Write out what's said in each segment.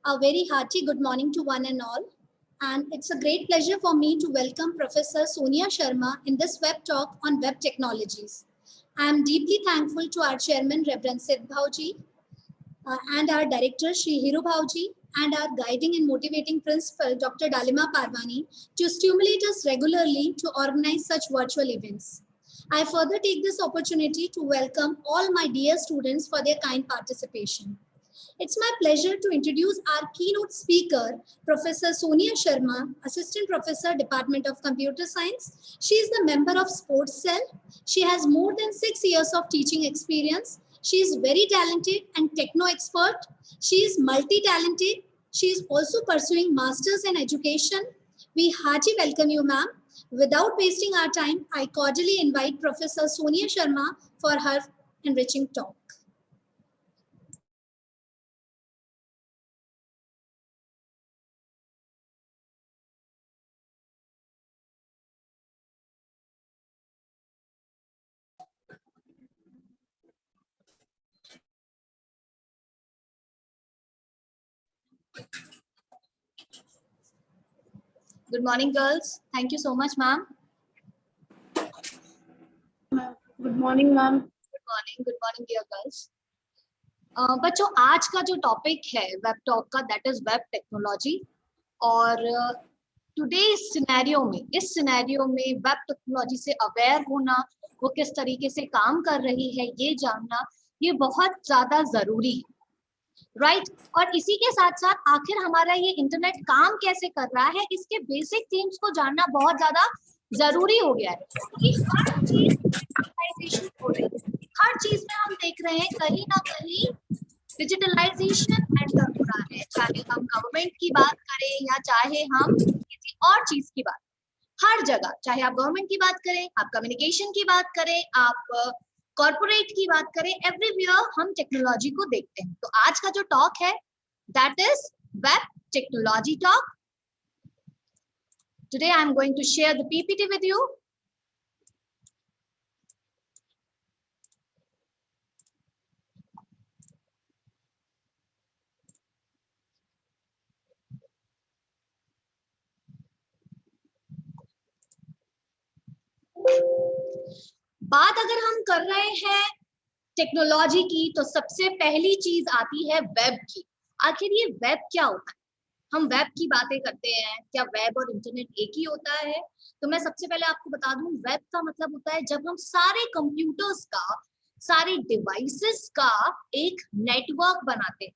A very hearty good morning to one and all. And it's a great pleasure for me to welcome Professor Sonia Sharma in this web talk on web technologies. I am deeply thankful to our chairman, Reverend Sid Bhauji, and our director, Shri Hiru Bhauji, and our guiding and motivating principal, Dr. Dalima Parvani, to stimulate us regularly to organize such virtual events. I further take this opportunity to welcome all my dear students for their kind participation. It's my pleasure to introduce our keynote speaker, Professor Sonia Sharma, Assistant Professor, Department of Computer Science. She is the member of Sports Cell. She has more than 6 years of teaching experience. She is very talented and techno expert. She is multi-talented. She is also pursuing Masters in Education. We heartily welcome you, ma'am. Without wasting our time, I cordially invite Professor Sonia Sharma for her enriching talk. Good morning, girls. Thank you so much, ma'am. Good morning, ma'am. Good morning, dear girls. बच्चों, आज का जो topic है web talk का, that is web technology. और today इस scenario में web technology से अवेयर होना, वो किस तरीके से काम कर रही है ये जानना, ये बहुत ज्यादा जरूरी है, राइट? और इसी के साथ साथ आखिर हमारा ये इंटरनेट काम कैसे कर रहा है, इसके बेसिक थीम्स को जानना बहुत ज्यादा जरूरी हो गया है. कि हर चीज डिजिटलाइजेशन हो रही है, हर चीज में हम देख रहे हैं कहीं ना कहीं डिजिटलाइजेशन एंटर हो रहा है. चाहे हम गवर्नमेंट की बात करें या चाहे हम किसी और चीज की बात, हर जगह, चाहे आप गवर्नमेंट की बात करें, आप कम्युनिकेशन की बात करें, आप कॉर्पोरेट की बात करें, एवरीवेयर हम टेक्नोलॉजी को देखते हैं. तो आज का जो टॉक है that is web technology talk. Today I am going to share the PPT with you. बात अगर हम कर रहे हैं टेक्नोलॉजी की, तो सबसे पहली चीज आती है वेब की. आखिर ये वेब क्या होता है? हम वेब की बातें करते हैं, क्या वेब और इंटरनेट एक ही होता है? तो मैं सबसे पहले आपको बता दूं, वेब का मतलब होता है जब हम सारे कंप्यूटर्स का, सारे डिवाइसेस का एक नेटवर्क बनाते हैं.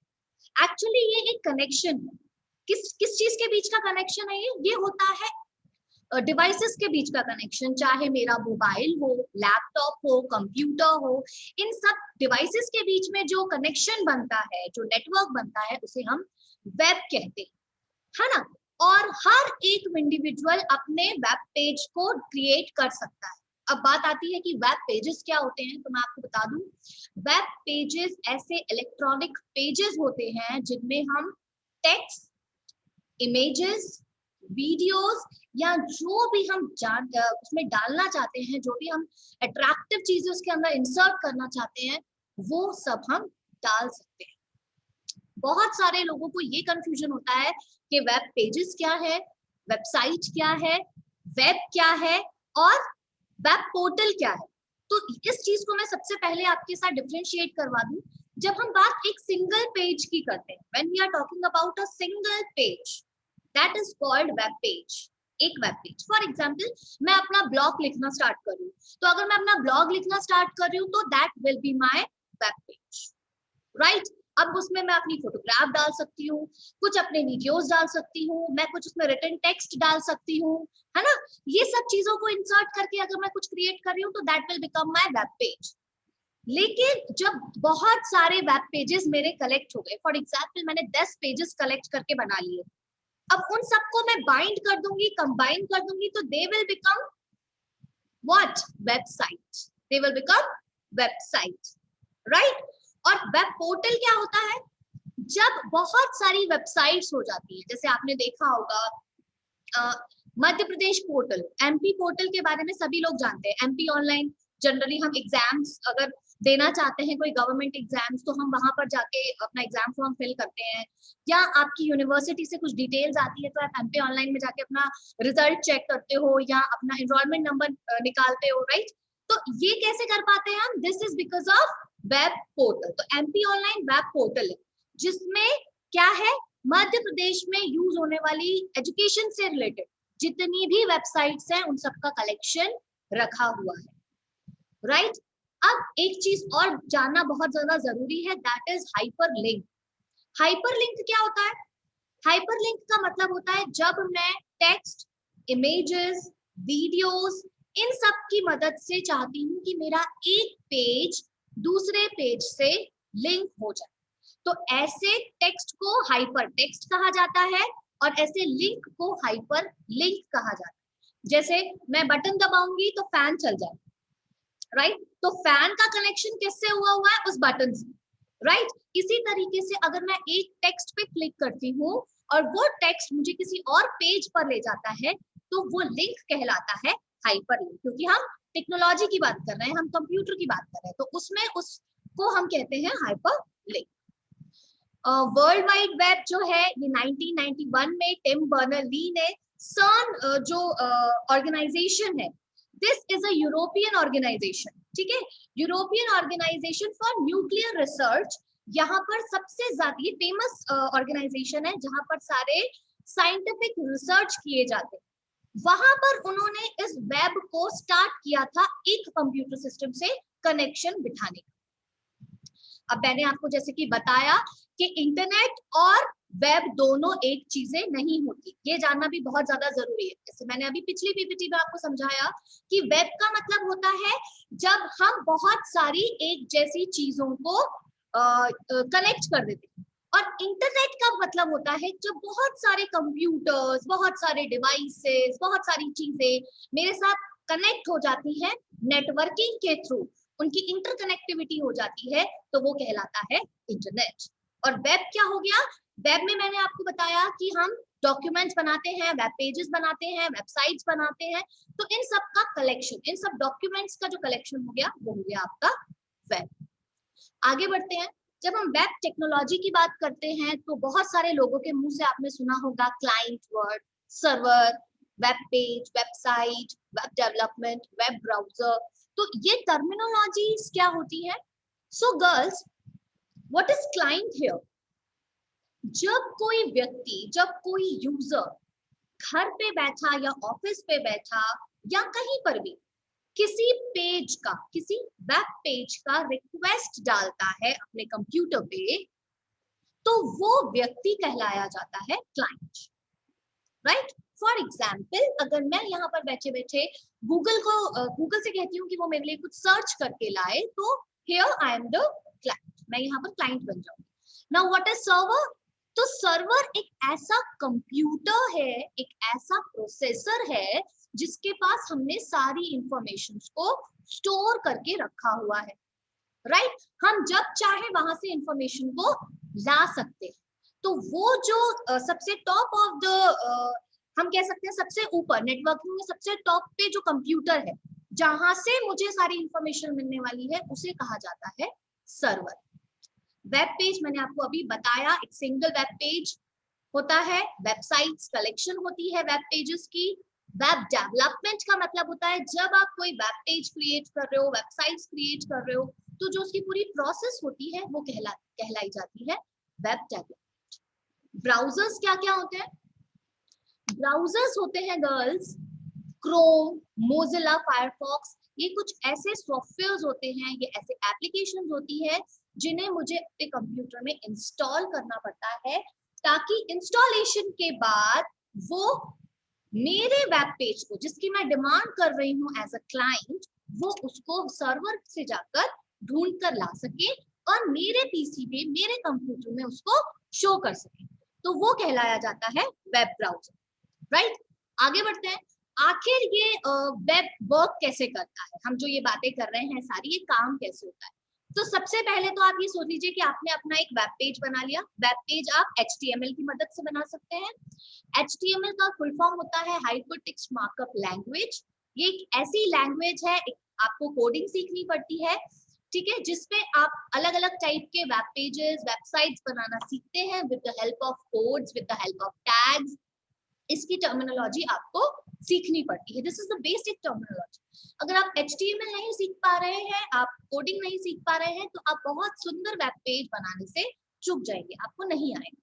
एक्चुअली ये एक कनेक्शन है. किस चीज के बीच का कनेक्शन है ये होता है डिवाइसेस के बीच का कनेक्शन. चाहे मेरा मोबाइल हो, लैपटॉप हो, कंप्यूटर हो, इन सब डिवाइसेस के बीच में जो कनेक्शन बनता है, जो नेटवर्क बनता है, उसे हम वेब कहते हैं, है ना? और हर एक इंडिविजुअल अपने वेब पेज को क्रिएट कर सकता है. अब बात आती है कि वेब पेजेस क्या होते हैं. तो मैं आपको बता दूं, वेब पेजेस ऐसे इलेक्ट्रॉनिक पेजेस होते हैं जिनमें हम टेक्स्ट, इमेजेस, वीडियोस या जो भी हम उसमें डालना चाहते हैं, जो भी हम अट्रैक्टिव चीजें उसके अंदर इंसर्ट करना चाहते हैं, वो सब हम डाल सकते हैं. बहुत सारे लोगों को ये कंफ्यूजन होता है कि वेब पेजेस क्या है, वेबसाइट क्या है, वेब क्या है और वेब पोर्टल क्या है. तो इस चीज को मैं सबसे पहले आपके साथ डिफरेंशिएट करवा दूं. जब हम बात एक सिंगल पेज की करते हैं, when we are talking about a single page, that is called web page. एक वेब पेज, फॉर एग्जाम्पल मैं अपना ब्लॉग लिखना स्टार्ट कर रही हूँ, तो अगर मैं अपना ब्लॉग लिखना स्टार्ट कर रही हूँ तो that will be my web page, right? अब उसमें मैं अपनी फोटोग्राफ डाल सकती हूँ, कुछ अपने वीडियोस डाल सकती हूँ, मैं कुछ उसमें रिटन टेक्स्ट डाल सकती हूँ, है ना? ये सब चीजों को इंसर्ट करके अगर मैं कुछ क्रिएट कर रही हूँ तो that will become my web page. लेकिन जब बहुत सारे वेब पेजेस मेरे कलेक्ट हो गए, फॉर एग्जाम्पल मैंने 10 पेजेस कलेक्ट करके बना लिए, अब उन सबको मैं बाइंड कर दूंगी, कंबाइन कर दूंगी, तो they will become what? Website. They will become website, right? और वेब पोर्टल क्या होता है? जब बहुत सारी वेबसाइट्स हो जाती है, जैसे आपने देखा होगा Madhya Pradesh portal, MP portal के बारे में सभी लोग जानते हैं, एमपी ऑनलाइन जनरली हम एग्जाम्स अगर देना चाहते हैं, कोई गवर्नमेंट एग्जाम्स, तो हम वहां पर जाके अपना एग्जाम फॉर्म फिल करते हैं, या आपकी यूनिवर्सिटी से कुछ डिटेल्स आती है तो आप एमपी ऑनलाइन में जाके अपना रिजल्ट चेक करते हो या अपना एनरोलमेंट नंबर निकालते हो, राइट? तो ये कैसे कर पाते हैं हम? This is because of web portal. तो एमपी ऑनलाइन वेब पोर्टल है जिसमें क्या है, मध्य प्रदेश में यूज होने वाली एजुकेशन से रिलेटेड जितनी भी वेबसाइट्स हैं उन सबका कलेक्शन रखा हुआ है, राइट? अब एक चीज और जानना बहुत ज्यादा जरूरी है, दैट इज हाइपरलिंक। हाइपरलिंक क्या होता है? हाइपरलिंक का मतलब होता है जब मैं टेक्स्ट, इमेजेस, वीडियोस, इन सब की मदद से चाहती हूँ कि मेरा एक पेज दूसरे पेज से लिंक हो जाए, तो ऐसे टेक्स्ट को हाइपर टेक्स्ट कहा जाता है और ऐसे लिंक को हाइपर लिंक कहा जाता है। जैसे मैं बटन दबाऊंगी तो फैन चल जाए, राइट? तो फैन का कनेक्शन किससे हुआ है? उस बटन से, राइट? इसी तरीके से अगर मैं एक टेक्स्ट पे क्लिक करती हूँ और वो टेक्स्ट मुझे किसी और पेज पर ले जाता है तो वो लिंक कहलाता है हाइपरलिंक, क्योंकि हम टेक्नोलॉजी की बात कर रहे हैं, हम कंप्यूटर की बात कर रहे हैं, तो उसमें उसको हम कहते हैं हाइपरलिंक। वर्ल्ड वाइड वेब जो है ये 1991 में टिम बर्नर ली ने सर्न जो ऑर्गेनाइजेशन है, this is a European organisation, ठीक है, European organisation for nuclear research. यहाँ पर सबसे ज्यादा ये फेमस ऑर्गेनाइजेशन है जहां पर सारे साइंटिफिक रिसर्च किए जाते हैं। वहां पर उन्होंने इस वेब को स्टार्ट किया था एक कंप्यूटर सिस्टम से कनेक्शन बिठाने का। अब मैंने आपको जैसे कि बताया कि इंटरनेट और वेब दोनों एक चीजें नहीं होती, ये जानना भी बहुत ज्यादा जरूरी है। जैसे मैंने अभी पिछली पीपीटी में आपको समझाया कि वेब का मतलब होता है जब हम बहुत सारी एक जैसी चीजों को कनेक्ट कर देते हैं, और इंटरनेट का मतलब होता है जब बहुत सारे कंप्यूटर्स, बहुत सारे डिवाइसेस, बहुत सारी चीजें मेरे साथ कनेक्ट हो जाती हैं नेटवर्किंग के थ्रू, उनकी इंटरकनेक्टिविटी हो जाती है, तो वो कहलाता है इंटरनेट। और वेब क्या हो गया? वेब में मैंने आपको बताया कि हम डॉक्यूमेंट्स बनाते हैं, वेब पेजेस बनाते हैं, वेबसाइट्स बनाते हैं, तो इन सब का कलेक्शन, इन सब डॉक्यूमेंट्स का जो कलेक्शन हो गया वो हो गया आपका वेब। आगे बढ़ते हैं। जब हम वेब टेक्नोलॉजी की बात करते हैं तो बहुत सारे लोगों के मुंह से आपने सुना होगा client word, server, web page, website, web development, web browser. तो ये टर्मिनोलॉजीज क्या होती है? So girls, what is client here? जब कोई व्यक्ति, जब कोई यूजर घर पे बैठा या ऑफिस पे बैठा या कहीं पर भी किसी पेज का, किसी वेब पेज का रिक्वेस्ट डालता है अपने कंप्यूटर पे, तो वो व्यक्ति कहलाया जाता है क्लाइंट, राइट? फॉर एग्जाम्पल, अगर मैं यहाँ पर बैठे बैठे गूगल से कहती हूँ कि वो मेरे लिए कुछ सर्च करके लाए, तो here I am the client, मैं यहाँ पर क्लाइंट बन जाऊंगी। Now what is server? तो सर्वर एक ऐसा कंप्यूटर है, एक ऐसा प्रोसेसर है जिसके पास हमने सारी इंफॉर्मेशन को स्टोर करके रखा हुआ है, राइट? हम जब चाहे वहां से इंफॉर्मेशन को ला सकते हैं। तो वो जो सबसे टॉप ऑफ द, हम कह सकते हैं सबसे ऊपर नेटवर्किंग में सबसे टॉप पे जो कंप्यूटर है जहां से मुझे सारी इंफॉर्मेशन मिलने वाली है, उसे कहा जाता है सर्वर। वेब पेज मैंने आपको अभी बताया, एक सिंगल वेब पेज होता है, वेबसाइट्स कलेक्शन होती है वेब पेजेस की। वेब डेवलपमेंट का मतलब होता है जब आप कोई वेब पेज क्रिएट कर रहे हो, वेबसाइट्स क्रिएट कर रहे हो, तो जो उसकी पूरी प्रोसेस होती है वो कहलाई जाती है वेब डेवलपमेंट। ब्राउजर्स क्या क्या होते हैं? ब्राउजर्स होते हैं गर्ल्स क्रोम, मोजिला फायरफॉक्स, ये कुछ ऐसे सॉफ्टवेयर्स होते हैं, ये ऐसे एप्लीकेशंस होती है जिन्हें मुझे अपने कंप्यूटर में इंस्टॉल करना पड़ता है, ताकि इंस्टॉलेशन के बाद वो मेरे वेब पेज को, जिसकी मैं डिमांड कर रही हूँ एज अ क्लाइंट, वो उसको सर्वर से जाकर ढूंढ कर ला सके और मेरे पीसी पे, मेरे कंप्यूटर में उसको शो कर सके, तो वो कहलाया जाता है वेब ब्राउजर, राइट? आगे बढ़ते हैं। आखिर ये वेब वर्क कैसे करता है? हम जो ये बातें कर रहे हैं सारी, ये काम कैसे होता है? तो सबसे पहले तो आप ये सोच लीजिए कि आपने अपना एक वेब पेज बना लिया। वेब पेज आप HTML की मदद से बना सकते हैं। HTML का फुल फॉर्म होता है हाइपरटेक्स्ट मार्कअप लैंग्वेज। ये एक ऐसी लैंग्वेज है, एक आपको कोडिंग सीखनी पड़ती है, ठीक है, जिसमें आप अलग अलग टाइप के वेब पेजेस, वेबसाइट्स बनाना सीखते हैं with the help of codes, with the help of tags. इसकी टर्मिनोलॉजी आपको सीखनी पड़ती है। This is the basic terminology. अगर आप HTML नहीं सीख पा रहे हैं, आप कोडिंग नहीं सीख पा रहे हैं, तो आप बहुत सुंदर वेब पेज बनाने से चूक जाएंगे, आपको नहीं आएगा।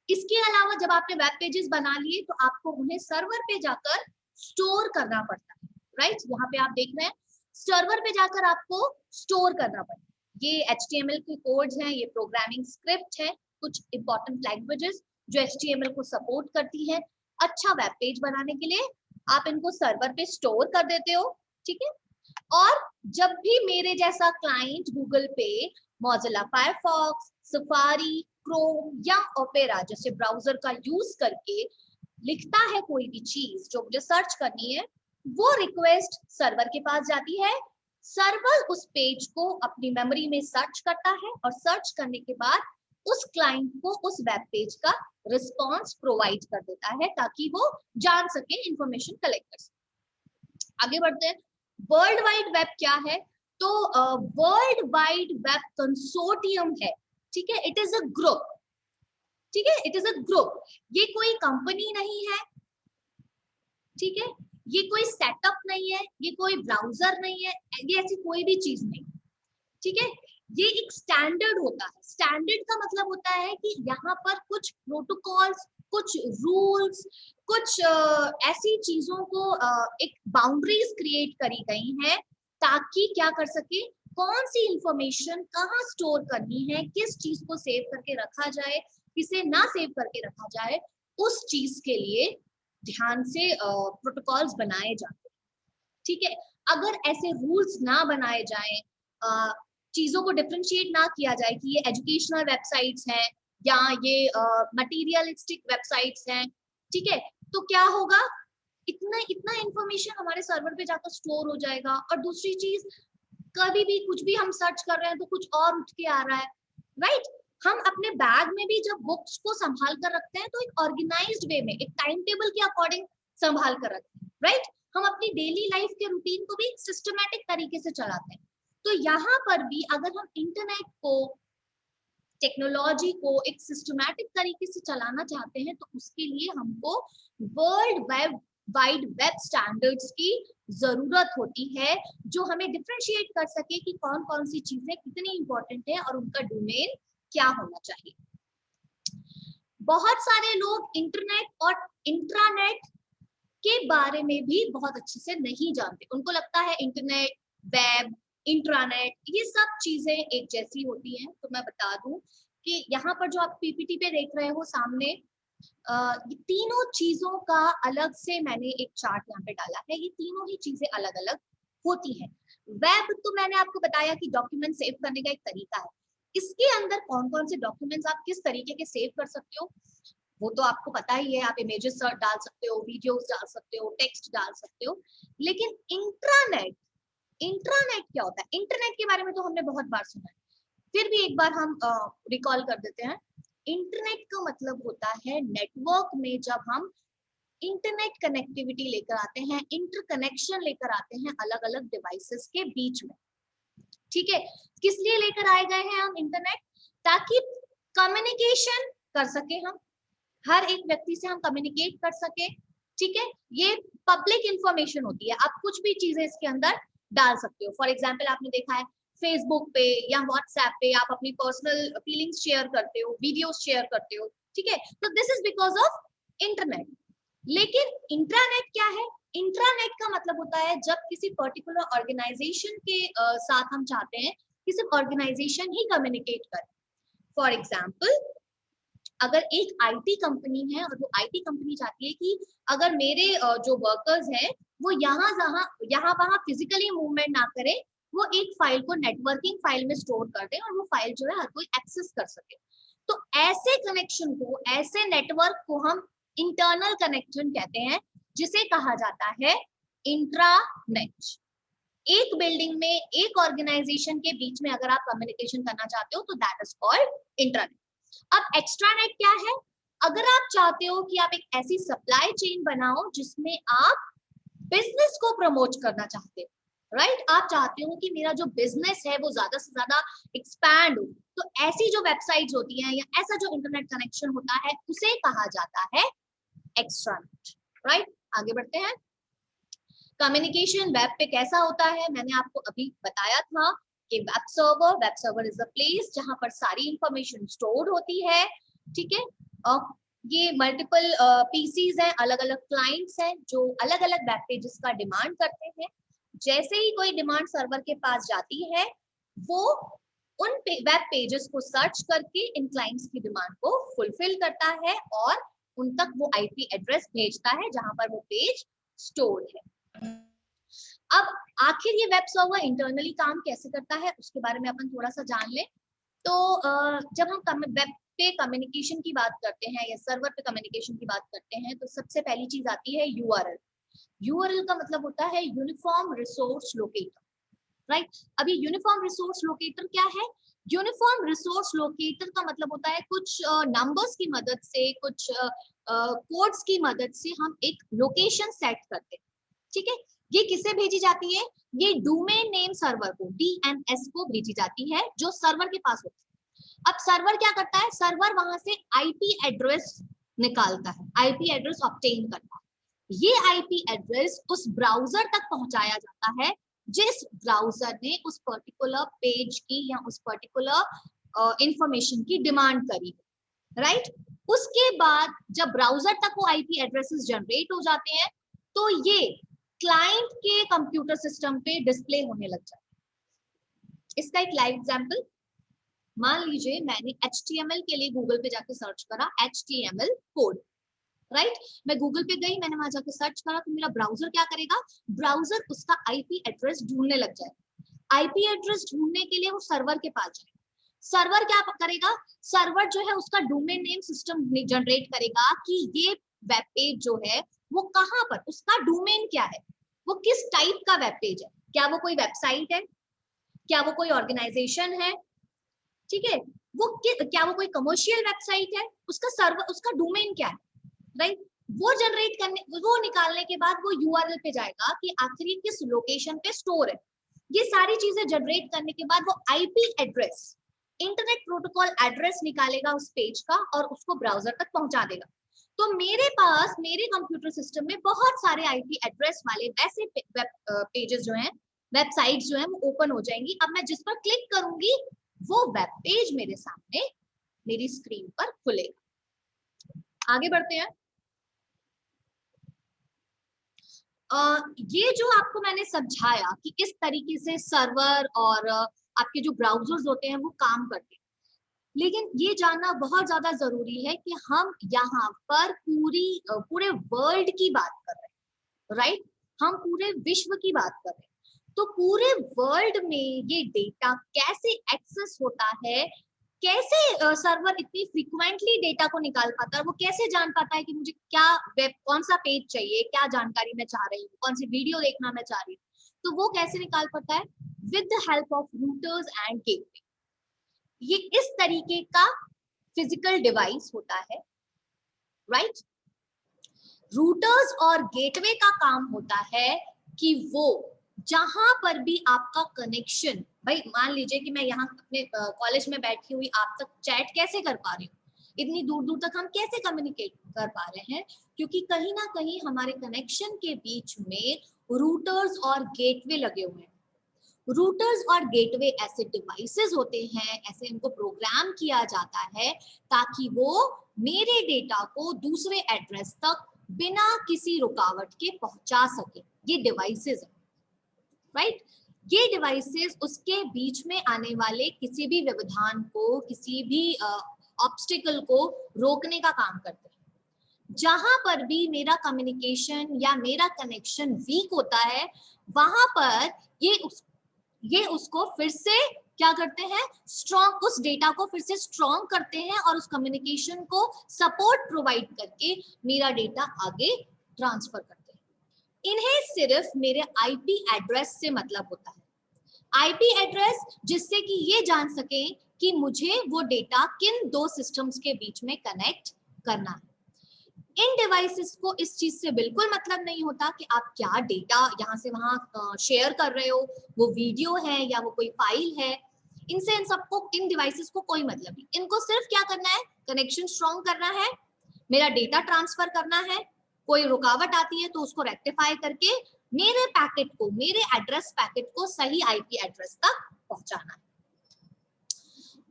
इसके अलावा जब आपने वेब पेजेस बना लिए तो आपको उन्हें सर्वर पे जाकर स्टोर करना पड़ता है, राइट? यहाँ पे आप देख रहे हैं, सर्वर पे जाकर आपको स्टोर करना पड़ता है। ये HTML के कोड्स हैं, ये प्रोग्रामिंग स्क्रिप्ट है, कुछ इंपॉर्टेंट लैंग्वेजेस जो HTML को सपोर्ट करती है। अच्छा वेब पेज बनाने के लिए आप इनको सर्वर पे स्टोर कर देते हो, ठीक है? और जब भी मेरे जैसा क्लाइंट गूगल पे मोजिला फायरफॉक्स, सफारी, क्रोम या ओपेरा जैसे ब्राउजर का यूज करके लिखता है कोई भी चीज जो मुझे सर्च करनी है, वो रिक्वेस्ट सर्वर के पास जाती है। सर्वर उस पेज को अपनी मेमोरी में सर्च करता है और सर्च करने के बाद उस क्लाइंट को उस वेब पेज का रिस्पॉन्स प्रोवाइड कर देता है ताकि वो जान सके, इंफॉर्मेशन कलेक्ट कर सके। आगे बढ़ते हैं। वर्ल्ड वाइड वेब क्या है? तो वर्ल्ड वाइड वेब कंसोर्टियम है, ठीक है? इट इज अ ग्रुप, ठीक है? It is a group. ये कोई कंपनी नहीं है, ठीक है? ये कोई सेटअप नहीं है, ये कोई ब्राउजर नहीं है, ये ऐसी कोई भी चीज नहीं, ठीक है? ये एक स्टैंडर्ड होता है। स्टैंडर्ड का मतलब होता है कि यहाँ पर कुछ प्रोटोकॉल्स, कुछ रूल्स, कुछ ऐसी चीजों को एक बाउंड्रीज क्रिएट करी गई हैं ताकि क्या कर सके, कौन सी इंफॉर्मेशन कहाँ स्टोर करनी है, किस चीज को सेव करके रखा जाए, किसे ना सेव करके रखा जाए, उस चीज के लिए ध्यान से प्रोटोकॉल्स बनाए जाते हैं, ठीक है? अगर ऐसे रूल्स ना बनाए जाएं, चीजों को डिफरेंशिएट ना किया जाए कि ये एजुकेशनल वेबसाइट्स हैं या ये मटेरियलिस्टिक वेबसाइट्स हैं, ठीक है, तो क्या होगा, इतना इतना इंफॉर्मेशन हमारे सर्वर पे जाकर स्टोर हो जाएगा। और दूसरी चीज, कभी भी कुछ भी हम सर्च कर रहे हैं तो कुछ और उठ के आ रहा है, राइट? हम अपने बैग में भी जब बुक्स को संभाल कर रखते हैं तो एक ऑर्गेनाइज्ड वे में, एक टाइम टेबल के अकॉर्डिंग संभाल कर रखते हैं, राइट? हम अपनी डेली लाइफ के रूटीन को भी सिस्टमैटिक तरीके से चलाते हैं। तो यहाँ पर भी अगर हम इंटरनेट को, टेक्नोलॉजी को एक सिस्टमैटिक तरीके से चलाना चाहते हैं तो उसके लिए हमको वर्ल्ड वाइड वेब स्टैंडर्ड्स की जरूरत होती है, जो हमें डिफरेंशिएट कर सके कि कौन कौन सी चीजें कितनी इंपॉर्टेंट है और उनका डोमेन क्या होना चाहिए। बहुत सारे लोग इंटरनेट और इंट्रानेट के बारे में भी बहुत अच्छे से नहीं जानते। उनको लगता है इंटरनेट, वेब, इंट्रानेट ये सब चीजें एक जैसी होती हैं। तो मैं बता दूं कि यहाँ पर जो आप पीपीटी पे देख रहे हो सामने, ये तीनों चीजों का अलग से मैंने एक चार्ट यहाँ पे डाला है। ये तीनों ही चीजें अलग अलग होती हैं। वेब तो मैंने आपको बताया कि डॉक्यूमेंट सेव करने का एक तरीका है। इसके अंदर कौन कौन से डॉक्यूमेंट्स आप किस तरीके के सेव कर सकते हो वो तो आपको पता ही है। आप इमेजेस डाल सकते हो, वीडियोस डाल सकते हो, टेक्स्ट डाल सकते हो। लेकिन इंट्रानेट, इंट्रानेट क्या होता है? इंटरनेट के बारे में तो हमने बहुत बार सुना है, फिर भी एक बार हम रिकॉल कर देते हैं। इंटरनेट का मतलब होता है नेटवर्क में जब हम इंटरनेट कनेक्टिविटी लेकर आते हैं, इंटरकनेक्शन लेकर आते हैं अलग अलग डिवाइसेस के बीच में, ठीक है? किस लिए लेकर आए गए हैं हम इंटरनेट? ताकि कम्युनिकेशन कर सके, हम हर एक व्यक्ति से हम कम्युनिकेट कर सके, ठीक है? ये पब्लिक इंफॉर्मेशन होती है, आप कुछ भी चीजें इसके अंदर डाल सकते हो। फॉर एग्जाम्पल आपने देखा है फेसबुक पे या व्हाट्सएप पे आप अपनी पर्सनल फीलिंग्स शेयर करते हो, वीडियोस शेयर करते हो, ठीक है? तो this is because of internet. लेकिन इंट्रानेट क्या है? इंट्रानेट का मतलब होता है जब किसी पर्टिकुलर ऑर्गेनाइजेशन के साथ हम चाहते हैं कि सिर्फ ऑर्गेनाइजेशन ही कम्युनिकेट करे। फॉर एग्जाम्पल, अगर एक आईटी कंपनी है और वो आईटी कंपनी चाहती है कि अगर मेरे जो वर्कर्स हैं वो यहाँ वहां फिजिकली मूवमेंट ना करे, वो एक फाइल को नेटवर्किंग फाइल में स्टोर कर दे और वो फाइल जो है हर कोई एक्सेस कर सके, तो ऐसे कनेक्शन को, ऐसे नेटवर्क को हम इंटरनल कनेक्शन कहते हैं, जिसे कहा जाता है इंट्रानेट। एक बिल्डिंग में एक ऑर्गेनाइजेशन के बीच में अगर आप कम्युनिकेशन करना चाहते हो तो दैट इज कॉल्ड इंट्रानेट। अब एक्स्ट्रानेट क्या है? अगर आप चाहते हो कि आप एक ऐसी सप्लाई चेन बनाओ जिसमें आप बिजनेस को प्रमोट करना चाहते हो, राइट आप चाहते हो कि मेरा जो बिजनेस है वो ज्यादा से ज्यादा एक्सपैंड हो, तो ऐसी जो वेबसाइट्स होती हैं या ऐसा जो इंटरनेट कनेक्शन होता है उसे कहा जाता है एक्स्ट्रानेट। राइट आगे बढ़ते हैं। कम्युनिकेशन वेब पे कैसा होता है, मैंने आपको अभी बताया था कि web server is a place जहां पर सारी इंफॉर्मेशन स्टोर्ड होती है। ठीक है, और ये मल्टीपल पीसीज हैं, अलग अलग क्लाइंट्स हैं जो अलग अलग वेब पेजेस का डिमांड करते हैं। जैसे ही कोई डिमांड सर्वर के पास जाती है, वो उन वेब पेजेस को सर्च करके इन क्लाइंट्स की डिमांड को फुलफिल करता है और उन तक वो आईपी एड्रेस भेजता है जहां पर वो पेज स्टोर्ड है। अब आखिर ये वेब सर्वर इंटरनली काम कैसे करता है उसके बारे में अपन थोड़ा सा जान लें। तो जब हम वेब पे कम्युनिकेशन की बात करते हैं या सर्वर पे कम्युनिकेशन की बात करते हैं तो सबसे पहली चीज आती है यूआरएल। यूआरएल का मतलब होता है यूनिफॉर्म रिसोर्स लोकेटर। राइट, अभी यूनिफॉर्म रिसोर्स लोकेटर क्या है? यूनिफॉर्म रिसोर्स लोकेटर का मतलब होता है कुछ नंबर्स की मदद से, कुछ कोड्स की मदद से हम एक लोकेशन सेट करते हैं। ठीक है, ये किसे भेजी जाती है? ये डोमेन नेम सर्वर को, डीएनएस को भेजी जाती है जो सर्वर के पास होती है। अब सर्वर क्या करता है? सर्वर वहां से आईपी एड्रेस निकालता है, आईपी एड्रेस ऑब्टेन करता है। ये आईपी एड्रेस उस ब्राउजर तक पहुंचाया जाता है जिस ब्राउजर ने उस पर्टिकुलर पेज की या उस पर्टिकुलर इंफॉर्मेशन की डिमांड करी। राइट, उसके बाद जब ब्राउजर तक वो आईपी एड्रेसेस जनरेट हो जाते हैं तो ये क्लाइंट के कंप्यूटर सिस्टम पे डिस्प्ले होने लग जाता है। इसका एक लाइव एग्जांपल, मान लीजिए मैंने HTML के लिए गूगल पे जाके सर्च करा HTML कोड। राइट, मैं गूगल पे गई, मैंने वहां जाके सर्च करा, तो मेरा ब्राउजर क्या करेगा? ब्राउजर उसका आईपी एड्रेस ढूंढने लग जाएगा। आईपी एड्रेस ढूंढने के लिए वो सर्वर के पास जाएगा। सर्वर क्या करेगा? सर्वर जो है उसका डोमेन नेम सिस्टम जनरेट करेगा कि ये वेब पेज जो है वो कहां पर, उसका डोमेन क्या है, वो किस टाइप का वेब पेज है। क्या वो कोई वेबसाइट है? क्या वो कोई ऑर्गेनाइजेशन है? ठीक है, वो क्या वो कोई कमर्शियल वेबसाइट है? उसका सर्वर, उसका डोमेन क्या है? राइट, वो जनरेट करने, वो निकालने के बाद वो यूआरएल पे जाएगा कि आखिर किस लोकेशन पे स्टोर है। ये सारी चीजें जनरेट करने के बाद वो IP address, internet protocol address निकालेगा उस पेज का और उसको ब्राउजर तक पहुंचा देगा। तो मेरे पास, मेरे कंप्यूटर सिस्टम में बहुत सारे आईपी एड्रेस वाले वैसे वेब पेजेस जो हैं, वेबसाइट्स जो हैं वो ओपन हो जाएंगी। अब मैं जिस पर क्लिक करूंगी वो वेब पेज मेरे सामने, मेरी स्क्रीन पर खुलेगा। आगे बढ़ते हैं। ये जो आपको मैंने समझाया कि किस तरीके से सर्वर और आपके जो ब्राउजर्स होते हैं वो काम करते हैं, लेकिन ये जानना बहुत ज्यादा जरूरी है कि हम यहाँ पर पूरे वर्ल्ड की बात कर रहे हैं। राइट, हम पूरे विश्व की बात कर रहे हैं। तो पूरे वर्ल्ड में ये डेटा कैसे एक्सेस होता है, कैसे सर्वर इतनी फ्रीक्वेंटली डेटा को निकाल पाता है, वो कैसे जान पाता है कि मुझे क्या वेब, कौन सा पेज चाहिए, क्या जानकारी मैं चाह रही हूँ, कौन सी वीडियो देखना मैं चाह रही हूँ, तो वो कैसे निकाल पाता है? With the help of routers and gateway. ये इस तरीके का फिजिकल डिवाइस होता है। राइट, रूटर्स और गेटवे का काम होता है कि वो जहां पर भी आपका कनेक्शन, भाई मान लीजिए कि मैं यहाँ अपने कॉलेज में बैठी हुई आप तक चैट कैसे कर पा रही हूँ, इतनी दूर दूर तक हम कैसे कम्युनिकेट कर पा रहे हैं? क्योंकि कहीं ना कहीं हमारे कनेक्शन के बीच में रूटर्स और गेटवे लगे हुए हैं। रूटर्स और गेटवे ऐसे डिवाइसेस होते हैं, ऐसे इनको प्रोग्राम किया जाता है ताकि वो मेरे डेटा को दूसरे एड्रेस तक बिना किसी रुकावट के पहुंचा सके। ये डिवाइसेस है। राइट, ये डिवाइसेस उसके बीच में आने वाले किसी भी व्यवधान को, किसी भी ऑब्स्टिकल को रोकने का काम करते हैं। जहां पर भी मेरा कम्युनिकेशन या मेरा कनेक्शन वीक होता है वहां पर ये उसको फिर से क्या करते हैं? स्ट्रॉन्ग, उस डेटा को फिर से स्ट्रॉन्ग करते हैं और उस कम्युनिकेशन को सपोर्ट प्रोवाइड करके मेरा डेटा आगे ट्रांसफर करते हैं। इन्हें सिर्फ मेरे आईपी एड्रेस से मतलब होता है। आईपी एड्रेस जिससे कि ये जान सके कि मुझे वो डेटा किन दो सिस्टम्स के बीच में कनेक्ट करना है। इन डिवाइसेस को इस चीज से बिल्कुल मतलब नहीं होता कि आप क्या डेटा यहाँ से वहां शेयर कर रहे हो, वो वीडियो है या वो कोई फाइल है, इनसे इन सबको, इन डिवाइसेस को कोई मतलब नहीं। इनको सिर्फ क्या करना है, कनेक्शन स्ट्रॉन्ग करना है, मेरा डेटा ट्रांसफर करना है, कोई रुकावट आती है तो उसको रेक्टिफाई करके मेरे पैकेट को, मेरे एड्रेस पैकेट को सही आईपी एड्रेस तक पहुंचाना है।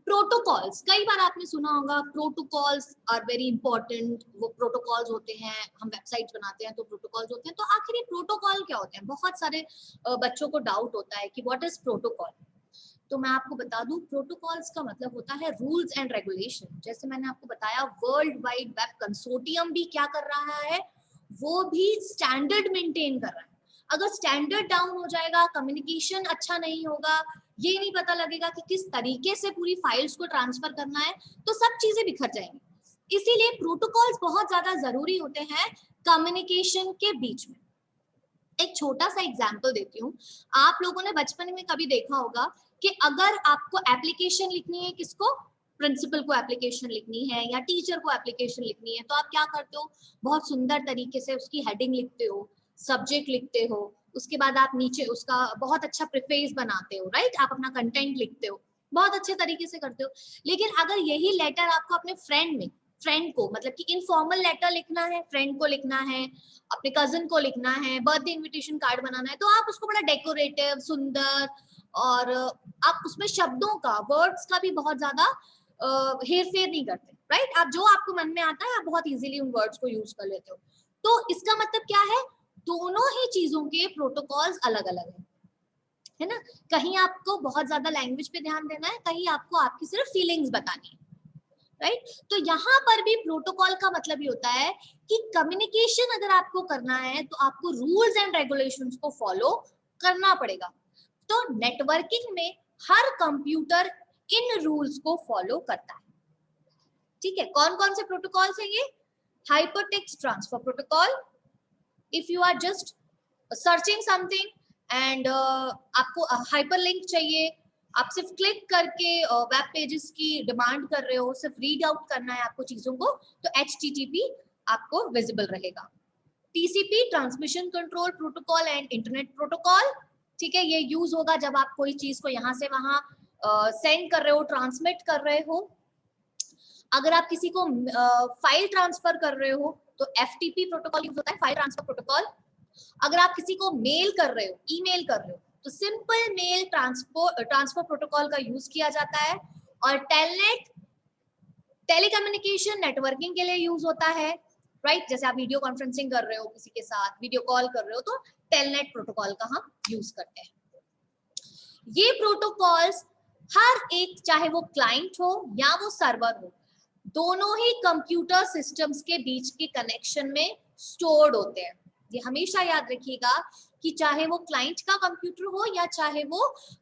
प्रोटोकॉल्स, कई बार आपने सुना होगा, प्रोटोकॉल्स आर वेरी इंपॉर्टेंट। वो प्रोटोकॉल्स होते हैं, हम वेबसाइट बनाते हैं तो प्रोटोकॉल्स होते हैं। तो आखिर ये प्रोटोकॉल क्या होते हैं? बहुत सारे बच्चों को डाउट होता है कि व्हाट इज प्रोटोकॉल। तो मैं आपको बता दूं, प्रोटोकॉल्स का मतलब होता है रूल्स एंड रेगुलेशन। जैसे मैंने आपको बताया, वर्ल्ड वाइड वेब कंसोर्टियम भी क्या कर रहा है, वो भी स्टैंडर्ड मेंटेन कर रहा है। अगर स्टैंडर्ड डाउन हो जाएगा, कम्युनिकेशन अच्छा नहीं होगा, ये नहीं पता लगेगा कि किस तरीके से पूरी फाइल्स को ट्रांसफर करना है, तो सब चीजें बिखर जाएंगी। इसीलिए प्रोटोकॉल्स बहुत ज्यादा जरूरी होते हैं कम्युनिकेशन के बीच में। एक छोटा सा एग्जांपल देती हूँ। आप लोगों ने बचपन में कभी देखा होगा कि अगर आपको एप्लीकेशन लिखनी है, किसको, प्रिंसिपल को एप्लीकेशन लिखनी है या टीचर को एप्लीकेशन लिखनी है, तो आप क्या करते हो, बहुत सुंदर तरीके से उसकी हेडिंग लिखते हो, सब्जेक्ट लिखते हो, उसके बाद आप नीचे उसका बहुत अच्छा प्रीफेस बनाते हो, राइट, आप अपना कंटेंट लिखते हो, बहुत अच्छे तरीके से करते हो। लेकिन अगर यही लेटर आपको अपने फ्रेंड को, मतलब कि इनफॉर्मल लेटर लिखना है, फ्रेंड को लिखना है, अपने कजन को लिखना है, बर्थडे इनविटेशन कार्ड बनाना है, तो आप उसको बड़ा डेकोरेटिव, सुंदर, और आप उसमें शब्दों का, वर्ड्स का भी बहुत ज्यादा हेर फेर नहीं करते, राइट। आप जो आपको मन में आता है आप बहुत इजीली उन वर्ड्स को यूज कर लेते हो। तो इसका मतलब क्या है, दोनों ही चीजों के प्रोटोकॉल्स अलग अलग है ना। कहीं आपको बहुत ज्यादा लैंग्वेज पे ध्यान देना है, कहीं आपको आपकी सिर्फ फीलिंग्स बतानी है, राइट। तो यहाँ पर भी प्रोटोकॉल का मतलब ये होता है कि कम्युनिकेशन अगर आपको करना है तो आपको रूल्स एंड रेगुलेशंस को फॉलो करना पड़ेगा। तो नेटवर्किंग में हर कंप्यूटर इन रूल्स को फॉलो करता है, ठीक है। कौन कौन से प्रोटोकॉल्स हैं ये? Hypertext transfer protocol, if you are just searching something and आपको हाइपरलिंक चाहिए, आप सिर्फ क्लिक करके वेब पेजेस की डिमांड कर रहे हो, सिर्फ रीड आउट करना है आपको चीजों को, तो HTTP आपको विजिबल रहेगा। TCP, transmission control protocol and internet protocol, ठीक है, ये यूज होगा जब आप कोई चीज को यहाँ से वहां सेंड कर रहे हो, ट्रांसमिट कर रहे हो। अगर आप किसी को फाइल ट्रांसफर कर रहे हो तो FTP प्रोटोकॉल यूज होता है, फाइल ट्रांसफर प्रोटोकॉल। अगर आप किसी को मेल कर रहे हो, ईमेल कर रहे हो, तो सिंपल मेल ट्रांसफर प्रोटोकॉल का यूज किया जाता है। और टेलनेट, टेलीकम्युनिकेशन नेटवर्किंग के लिए यूज होता है, राइट। जैसे आप वीडियो कॉन्फ्रेंसिंग कर रहे हो, किसी के साथ वीडियो कॉल कर रहे हो, तो टेलनेट प्रोटोकॉल का हम यूज करते हैं। ये प्रोटोकॉल्स हर एक, चाहे वो क्लाइंट हो या वो सर्वर हो, दोनों ही कंप्यूटर सिस्टम्स के बीच के कनेक्शन में स्टोर्ड होते हैं। ये हमेशा याद रखिएगा कि चाहे वो क्लाइंट का कंप्यूटर हो या चाहे वो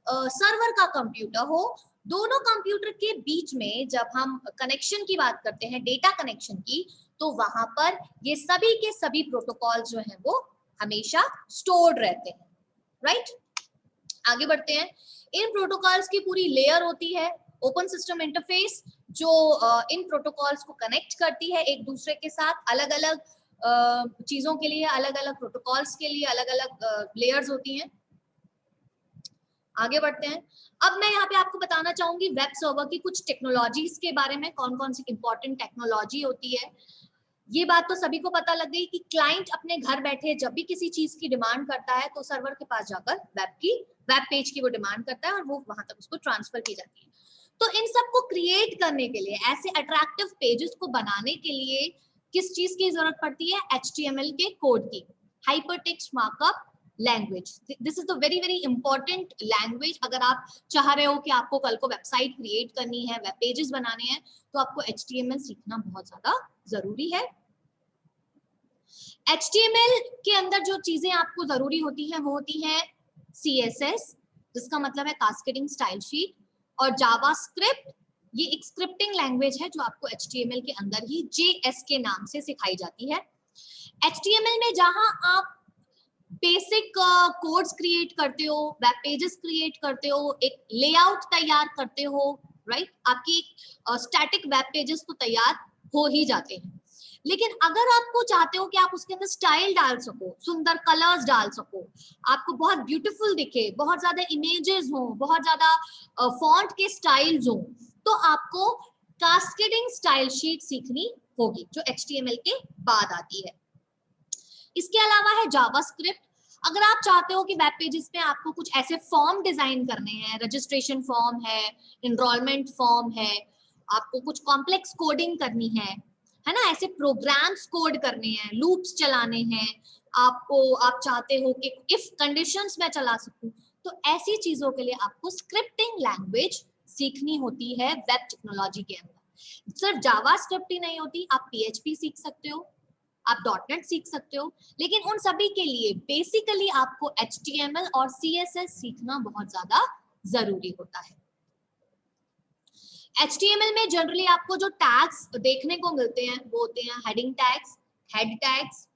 सर्वर का कंप्यूटर हो, दोनों कंप्यूटर के बीच में जब हम कनेक्शन की बात करते हैं, डेटा कनेक्शन की, तो वहां पर ये सभी के सभी प्रोटोकॉल जो हैं वो हमेशा स्टोर्ड रहते हैं, राइट। आगे बढ़ते हैं। इन प्रोटोकॉल्स की पूरी लेयर होती है ओपन सिस्टम इंटरफेस, जो इन प्रोटोकॉल्स को कनेक्ट करती है एक दूसरे के साथ। अलग अलग चीजों के लिए, अलग अलग प्रोटोकॉल्स के लिए अलग अलग लेयर्स होती हैं। आगे बढ़ते हैं। अब मैं यहाँ पे आपको बताना चाहूंगी वेब सर्वर की कुछ टेक्नोलॉजीज के बारे में, कौन कौन सी इंपॉर्टेंट टेक्नोलॉजी होती है। ये बात तो सभी को पता लग गई कि क्लाइंट अपने घर बैठे जब भी किसी चीज की डिमांड करता है तो सर्वर के पास जाकर वेब पेज की वो डिमांड करता है और वो वहां तक उसको ट्रांसफर की जाती है। तो इन सबको क्रिएट करने के लिए, ऐसे अट्रैक्टिव पेजेस को बनाने के लिए किस चीज की जरूरत पड़ती है? HTML के कोड की, hypertext markup language. This is the very very important language. अगर आप चाह रहे हो कि आपको कल को वेबसाइट क्रिएट करनी है, वेब पेजेस बनाने हैं, तो आपको HTML सीखना बहुत ज्यादा जरूरी है। HTML के अंदर जो चीजें आपको जरूरी होती हैं वो होती हैं CSS, जिसका मतलब है कास्केडिंग स्टाइल शीट, और जावास्क्रिप्ट, ये एक स्क्रिप्टिंग लैंग्वेज है जो आपको HTML के अंदर ही JS के नाम से सिखाई जाती है। HTML में जहां आप बेसिक कोड्स क्रिएट करते हो, वेब पेजेस क्रिएट करते हो, एक लेआउट तैयार करते हो, राइट, आपकी स्टैटिक वेब पेजेस तो तैयार हो ही जाते हैं। लेकिन अगर आपको चाहते हो कि आप उसके अंदर स्टाइल डाल सको, सुंदर कलर्स डाल सको, आपको बहुत ब्यूटीफुल दिखे, बहुत ज्यादा इमेजेस हो, बहुत ज्यादा फॉन्ट के स्टाइल्स हो, तो आपको कास्केडिंग स्टाइल शीट सीखनी होगी जो HTML के बाद आती है। इसके अलावा है जावास्क्रिप्ट। अगर आप चाहते हो कि वेब पेजेस पे आपको कुछ ऐसे फॉर्म डिजाइन करने हैं, रजिस्ट्रेशन फॉर्म है, इनरोलमेंट फॉर्म है, आपको कुछ कॉम्प्लेक्स कोडिंग करनी है ना, ऐसे प्रोग्राम्स कोड करने हैं, लूप्स चलाने हैं, आप चाहते हो कि इफ कंडीशंस में चला सकूं, तो ऐसी चीजों के लिए आपको स्क्रिप्टिंग लैंग्वेज सीखनी होती है वेब टेक्नोलॉजी के अंदर। सिर्फ जावास्क्रिप्ट ही नहीं होती, आप PHP सीख सकते हो, आप .NET सीख सकते हो, लेकिन उन सभी के लिए बेसिकली आपको HTML और CSS सीखना बहुत ज्यादा जरूरी होता है। HTML में जनरली आपको जो टैग्स देखने को मिलते हैं वो होते हैं heading tags, head tags,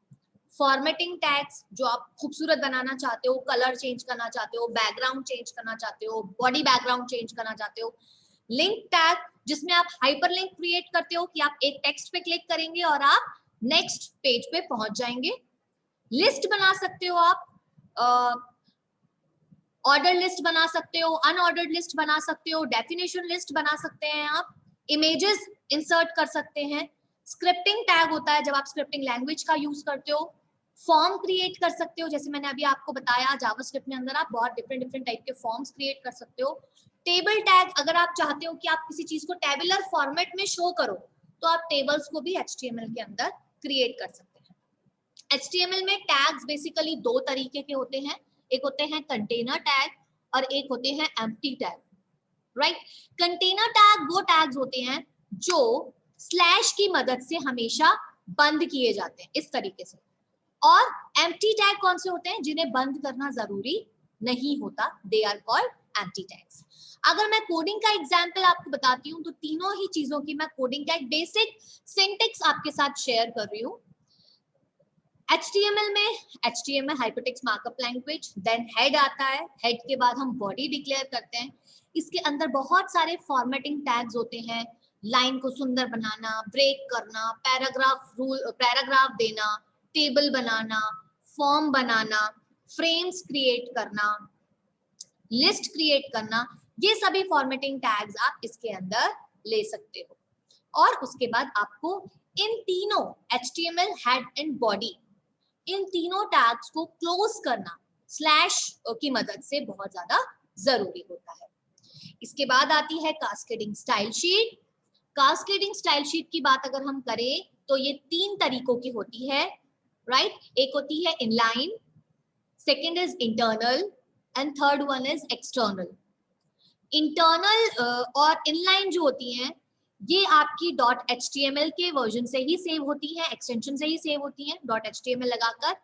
formatting tags जो आप खूबसूरत बनाना चाहते हो, कलर चेंज करना चाहते हो, बैकग्राउंड चेंज करना चाहते हो, बॉडी बैकग्राउंड चेंज करना चाहते हो, लिंक टैग जिसमें आप हाइपरलिंक क्रिएट करते हो कि आप एक टेक्स्ट पे क्लिक करेंगे और आप नेक्स्ट पेज पे पहुंच जाएंगे, लिस्ट बना सकते हो आप, ऑर्डर लिस्ट बना सकते हो, अनऑर्डर्ड लिस्ट बना सकते हो, डेफिनेशन लिस्ट बना सकते हैं, आप इमेजेस इंसर्ट कर सकते हैं, स्क्रिप्टिंग टैग होता है जब आप स्क्रिप्टिंग लैंग्वेज का यूज करते हो, फॉर्म क्रिएट कर सकते हो, जैसे मैंने अभी आपको बताया जावास्क्रिप्ट में अंदर आप बहुत डिफरेंट टाइप के फॉर्म्स क्रिएट कर सकते हो। टेबल टैग, अगर आप चाहते हो कि आप किसी चीज को टेबुलर फॉर्मेट में शो करो तो आप टेबल्स को भी HTML के अंदर क्रिएट कर सकते हैं। HTML में टैग्स बेसिकली दो तरीके के होते हैं, एक होते हैं कंटेनर टैग और एक होते हैं empty tag, right. Container tag वो टैग्स होते हैं जो स्लैश की मदद से हमेशा बंद किए जाते हैं इस तरीके से, और एम्प्टी टैग कौन से होते हैं जिन्हें बंद करना जरूरी नहीं होता, they are called empty tags. अगर मैं कोडिंग का एग्जांपल आपको बताती हूँ तो तीनों ही चीजों की मैं कोडिंग का एक बेसिक सिंटेक्स आपके साथ शेयर कर रही हूँ। HTML में HTML hypertext markup language, then head आता है, हेड के बाद हम बॉडी डिक्लेयर करते हैं, इसके अंदर बहुत सारे फॉर्मेटिंग टैग्स होते हैं, लाइन को सुंदर बनाना, ब्रेक करना, पैराग्राफ देना, टेबल बनाना, फॉर्म बनाना, फ्रेम्स क्रिएट करना, लिस्ट क्रिएट करना, ये सभी फॉर्मेटिंग टैग्स आप इसके अंदर ले सकते हो। और उसके बाद आपको इन तीनों HTML हेड एंड बॉडी, इन तीनों टैग्स को क्लोज करना स्लैश की मदद से बहुत ज्यादा जरूरी होता है। इसके बाद आती है cascading style sheet. Cascading style sheet की बात अगर हम करें तो ये तीन तरीकों की होती है, राइट। एक होती है inline, second is internal and third one is external. Internal और इनलाइन जो होती हैं ये आपकी .html के वर्जन से ही सेव होती है, एक्सटेंशन से ही सेव होती है .html लगाकर।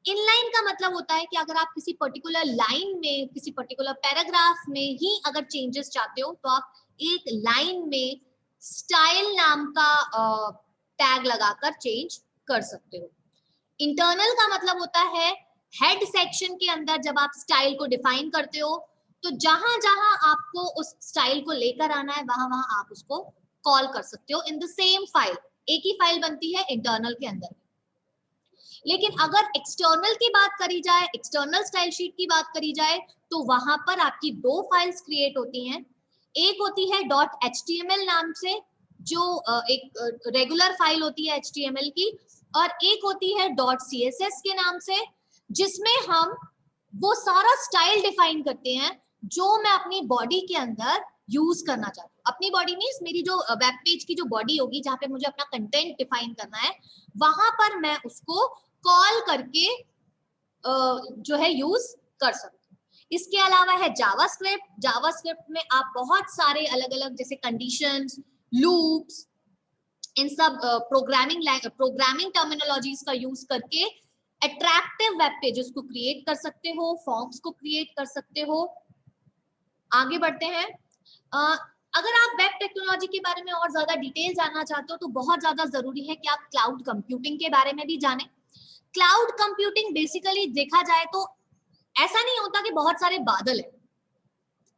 इनलाइन का मतलब होता है कि अगर आप किसी पर्टिकुलर लाइन में, किसी पर्टिकुलर पैराग्राफ में ही अगर चेंजेस चाहते हो तो आप एक लाइन में स्टाइल नाम का टैग लगाकर चेंज कर सकते हो। इंटरनल का मतलब होता है हेड सेक्शन के अंदर जब आप स्टाइल को डिफाइन करते हो तो जहां जहां आपको उस स्टाइल को लेकर आना है वहां वहां आप उसको कॉल कर सकते हो इन द सेम फाइल, एक ही फाइल बनती है इंटरनल के अंदर। लेकिन अगर एक्सटर्नल की बात करी जाए, एक्सटर्नल स्टाइल शीट की बात करी जाए, तो वहां पर आपकी दो फाइल्स क्रिएट होती हैं। एक होती है .html नाम से जो एक रेगुलर फाइल होती है HTML की, और एक होती है .css के नाम से जिसमें हम वो सारा स्टाइल डिफाइन करते हैं जो मैं अपनी बॉडी के अंदर यूज करना चाहती हूँ। अपनी बॉडी मींस मेरी जो वेब पेज की जो बॉडी होगी जहां पे मुझे अपना कंटेंट डिफाइन करना है, वहां पर मैं उसको कॉल करके जो है यूज कर सकते हो। इसके अलावा है जावास्क्रिप्ट। जावास्क्रिप्ट में आप बहुत सारे अलग अलग जैसे कंडीशंस, लूप्स, इन सब प्रोग्रामिंग टर्मिनोलॉजीज का यूज करके अट्रैक्टिव वेब पेजेस को क्रिएट कर सकते हो, फॉर्म्स को क्रिएट कर सकते हो। आगे बढ़ते हैं। अगर आप वेब टेक्नोलॉजी के बारे में और ज्यादा डिटेल जानना चाहते हो तो बहुत ज्यादा जरूरी है कि आप क्लाउड कंप्यूटिंग के बारे में भी जानें। क्लाउड कंप्यूटिंग बेसिकली देखा जाए तो ऐसा नहीं होता कि बहुत सारे बादल है,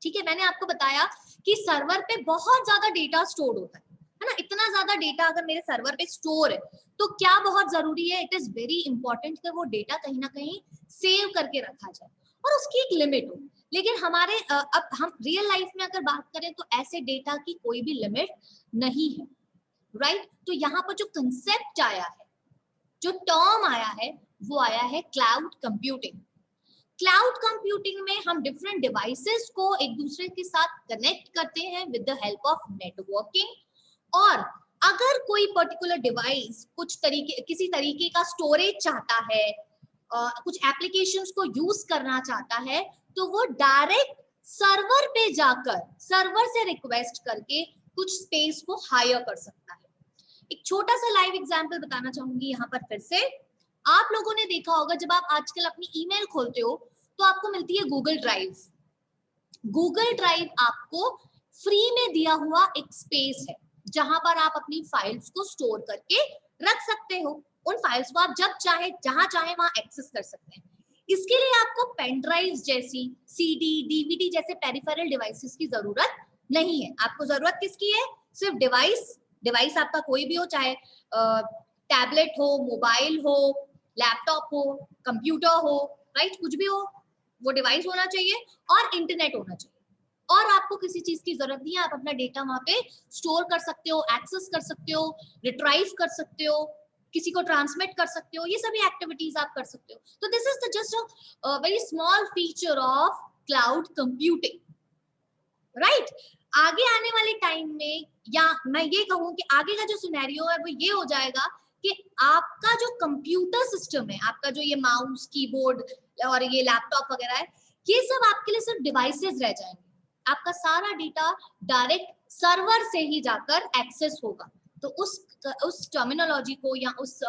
ठीक है। मैंने आपको बताया कि सर्वर पे बहुत ज्यादा डेटा स्टोर होता है, है ना, इतना ज्यादा डेटा अगर मेरे सर्वर पे स्टोर है तो क्या बहुत जरूरी है, इट इज वेरी इंपॉर्टेंट कि वो डेटा कहीं ना कहीं सेव करके रखा जाए और उसकी एक लिमिट हो। लेकिन हमारे अब हम रियल लाइफ में अगर बात करें तो ऐसे डेटा की कोई भी लिमिट नहीं है, राइट। तो यहाँ पर जो कंसेप्ट आया है, जो टर्म आया है, वो आया है क्लाउड कंप्यूटिंग। क्लाउड कंप्यूटिंग में हम डिफरेंट डिवाइसेस को एक दूसरे के साथ कनेक्ट करते हैं with the help of networking, और अगर कोई पर्टिकुलर डिवाइस किसी तरीके का स्टोरेज चाहता है, कुछ एप्लीकेशंस को यूज करना चाहता है, तो वो डायरेक्ट सर्वर पे जाकर सर्वर से रिक्वेस्ट करके कुछ स्पेस को हायर कर सकता है। एक छोटा सा लाइव एग्जांपल बताना चाहूंगी यहाँ पर फिर से। आप लोगों ने देखा होगा जब आप आजकल अपनी ईमेल खोलते हो तो आपको मिलती है गूगल ड्राइव। गूगल ड्राइव आपको फ्री में दिया हुआ एक स्पेस है जहां पर आप अपनी फाइल्स को स्टोर करके रख सकते हो। उन फाइल्स को आप जब चाहे जहां चाहे वहां एक्सेस कर सकते हैं। इसके लिए आपको पेन ड्राइव जैसी, सीडी, डीवीडी जैसे पेरिफेरल डिवाइसेस की जरूरत नहीं है। आपको जरूरत किसकी है? सिर्फ डिवाइस आपका कोई भी हो, चाहे टैबलेट हो, मोबाइल हो, लैपटॉप हो, कंप्यूटर हो, राइट, कुछ भी हो, वो डिवाइस होना चाहिए और इंटरनेट होना चाहिए। और आपको किसी चीज की जरूरत नहीं है, आप अपना डेटा वहां पे स्टोर कर सकते हो, एक्सेस कर सकते हो, रिट्राइव कर सकते हो, किसी को ट्रांसमिट कर सकते हो, ये सभी एक्टिविटीज आप कर सकते हो। तो this is the just a very small feature of cloud computing, right. आगे आने वाले टाइम में, या मैं ये कहूं कि आगे का जो सिनेरियो है वो ये हो जाएगा कि आपका जो कंप्यूटर सिस्टम है, आपका जो ये माउस, कीबोर्ड और ये लैपटॉप वगैरह है, ये सब आपके लिए सिर्फ डिवाइसेस रह जाएंगे। आपका सारा डेटा डायरेक्ट सर्वर से ही जाकर एक्सेस होगा। तो उस टर्मिनोलॉजी को या उस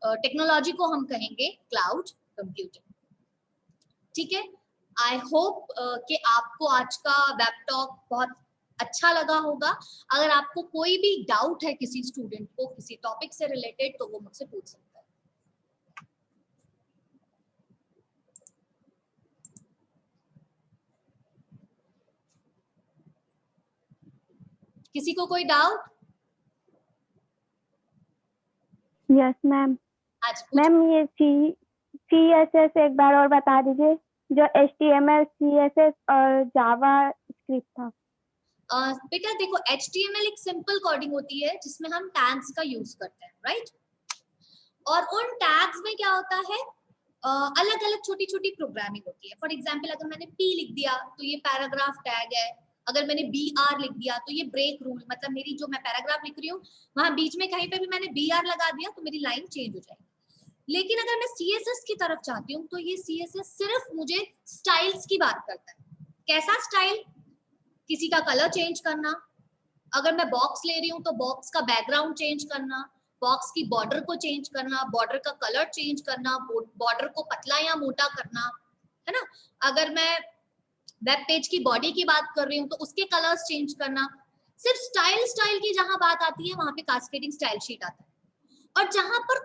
टेक्नोलॉजी को हम कहेंगे क्लाउड कंप्यूटिंग। ठीक है, आई होप कि आपको आज का वेब टॉक बहुत अच्छा लगा होगा। अगर आपको कोई भी डाउट है किसी स्टूडेंट को किसी टॉपिक से रिलेटेड, तो वो मुझसे पूछ सकता है। किसी को कोई डाउट? Yes ma'am. आज मैम ये CSS एक बार और बता दीजिए, जो HTML, CSS और जावा स्क्रिप्ट था। बेटा देखो, HTML एक सिंपल कोडिंग होती है जिसमें हम टैग्स का यूज करते हैं, राइट। और उन टैग्स में क्या होता है, अलग अलग छोटी छोटी प्रोग्रामिंग होती है। फॉर एग्जाम्पल, अगर मैंने P लिख दिया तो ये पैराग्राफ टैग है। अगर मैंने BR लिख दिया तो ये ब्रेक रूल, मतलब मेरी जो मैं पैराग्राफ लिख रही हूँ वहां बीच में कहीं पे भी मैंने BR लगा दिया तो मेरी लाइन चेंज हो जाएगी। लेकिन अगर मैं CSS की तरफ चाहती हूँ तो ये CSS सिर्फ मुझे स्टाइल्स की बात करता है। कैसा स्टाइल? किसी का कलर चेंज करना, अगर मैं बॉक्स ले रही हूँ तो बॉक्स का बैकग्राउंड चेंज करना, बॉक्स की बॉर्डर को चेंज करना, बॉर्डर का कलर चेंज करना, बॉर्डर को पतला या मोटा करना, है ना। अगर मैं वेब पेज की बॉडी की बात कर रही हूँ तो उसके कलर्स चेंज करना। सिर्फ स्टाइल की जहां बात आती है वहां पे कास्केडिंग स्टाइल शीट आता है। और जहां पर